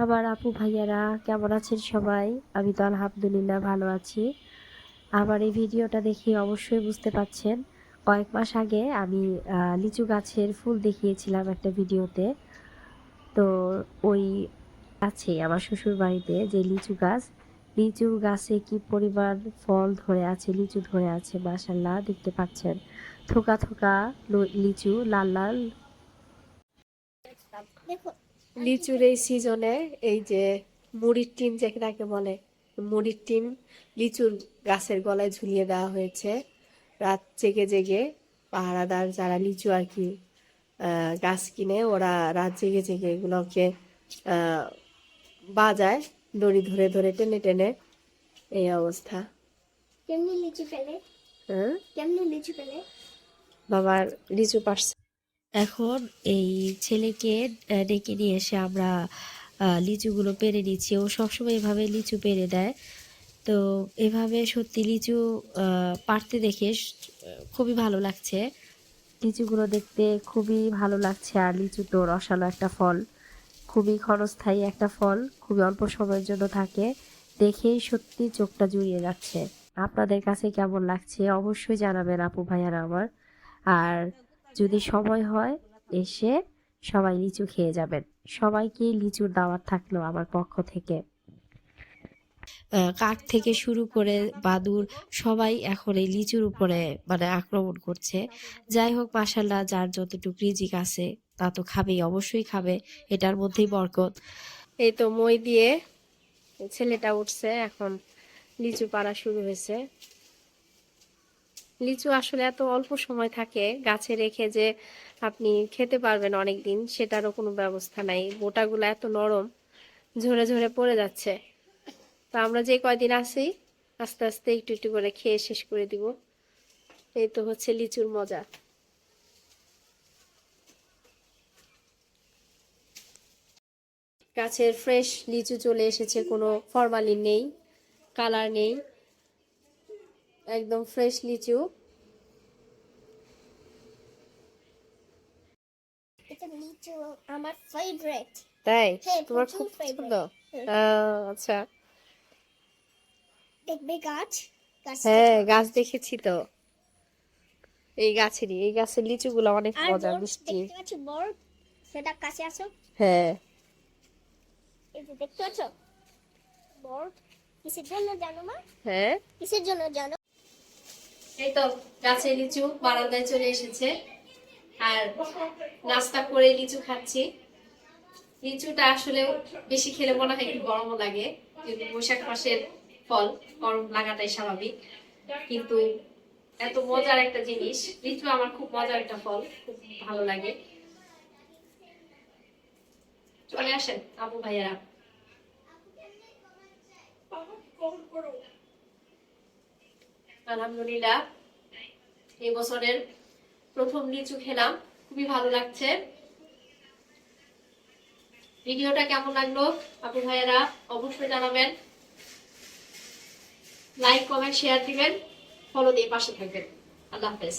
আমার আপু ভাইয়ারা কেমন আছেন সবাই? আমি তো আলহামদুলিল্লাহ ভালো আছি। আমার এই ভিডিওটা দেখে অবশ্যই বুঝতে পাচ্ছেন, কয়েক মাস আগে আমি লিচু গাছের ফুল দেখিয়েছিলাম একটা ভিডিওতে। তো ওই আছে আমার শ্বশুর বাড়িতে যে লিচু গাছে কি পরিমাণ ফল ধরে আছে, লিচু ধরে আছে, মাশাল্লাহ দেখতে পাচ্ছেন। থোকা থোকা লিচু, লাল লাল লিচুর এই সিজনে এই যে মুড়ির টিন যেটাকে বলে, মুড়ির টিন লিচুর গাছের গলায় ঝুলিয়ে দেওয়া হয়েছে। রাত জেগে জেগে পাহারাদার যারা লিচু আর কি গাছ কিনে, ওরা রাত জেগে জেগে এগুলোকে বাজায়, দড়ি ধরে ধরে টেনে টেনে। এই অবস্থা। কেমনি লিচু পেলে? হ্যাঁ, কেমনি লিচু পেলে? বাবার লিচু পারছে। এখন এই ছেলেকে ডেকে নিয়ে এসে আমরা লিচুগুলো পেড়ে নিচ্ছি। ও সবসময় এভাবে লিচু পেড়ে দেয়। তো এভাবে সত্যি লিচু পাড়তে দেখে খুবই ভালো লাগছে। লিচুগুলো দেখতে খুবই ভালো লাগছে। আর লিচু তো রসালো একটা ফল, খুবই ক্ষণস্থায়ী একটা ফল, খুবই অল্প সময়ের জন্য থাকে। দেখেই সত্যি চোখটা জুড়িয়ে যাচ্ছে। আপনাদের কাছে কেমন লাগছে অবশ্যই জানাবেন আপু ভাইয়ারা আমার। আর যদি সময় হয় এসে সবাই লিচু খেয়ে যাবেন। সবাইকে লিচুর দাওয়াত থাকলো আমার পক্ষ থেকে। কাক থেকে শুরু করে বাদুর সবাই এখন এই লিচুর উপরে মানে আক্রমণ করছে। যাই হোক, মাশাল্লাহ, যার যতটুকু রিজিক আছে তা তো খাবেই, অবশ্যই খাবে, এটার মধ্যেই বরকত। এই তো মই দিয়ে ছেলেটা উঠছে, এখন লিচু পাড়া শুরু হয়েছে। লিচু আসলে এত অল্প সময় থাকে গাছে রেখে যে আপনি খেতে পারবেন অনেক দিন, সেটারও কোনো ব্যবস্থা নাই। বোটাগুলো এত নরম, ঝরে ঝরে পড়ে যাচ্ছে। তো আমরা যে কয়দিন আছি আস্তে আস্তে একটু একটু করে খেয়ে শেষ করে দিব। এই তো হচ্ছে লিচুর মজা। গাছের ফ্রেশ লিচু চলে এসেছে, কোনো ফরমালিন নেই, কালার নেই, একদম ফ্রেশ লিচু। এটা লিচু আমার ফেভারিট। তাই? হ্যাঁ, তোমার প্রচুর খুব পছন্দ? ফেভারিট। আচ্ছা। দেখবে গাছ, গাছ হ্যাঁ, দেখো। গাছ দেখেছি তো। এই গাছের লিচুগুলো অনেক আর মজা, বড় মিষ্টি। দেখতে পাচ্ছ, বড় সেটা কাছে আসো। হ্যাঁ। এই যে দেখতে পাচ্ছ বড়, কিসের জন্য জানো মা? হ্যাঁ, কিসের জন্য জানো? এই তো গাছে লিচু বারান্দায় চলে এসেছে, আর নাস্তা করে লিচু খাচ্ছি। লিচুটা আসলে বেশি খেলে মনে হয় একটু গরমও লাগে, কিন্তু বৈশাখ মাসের ফল, গরম লাগাটাই স্বাভাবিক। কিন্তু এত মজার একটা জিনিস লিচু, আমার খুব মজার একটা ফল, খুব ভালো লাগে। চলে আসেন আপু ভাইয়ারা। আলহামদুলিল্লাহ, এই বছরের প্রথম লিচু খেলাম, খুবই ভালো লাগছে। ভিডিওটা কেমন লাগলো আপু ভাইয়ারা অবশ্যই জানাবেন। লাইক, কমেন্ট, শেয়ার দিবেন, ফলো দিয়ে পাশে থাকবেন। আল্লাহ হাফেজ।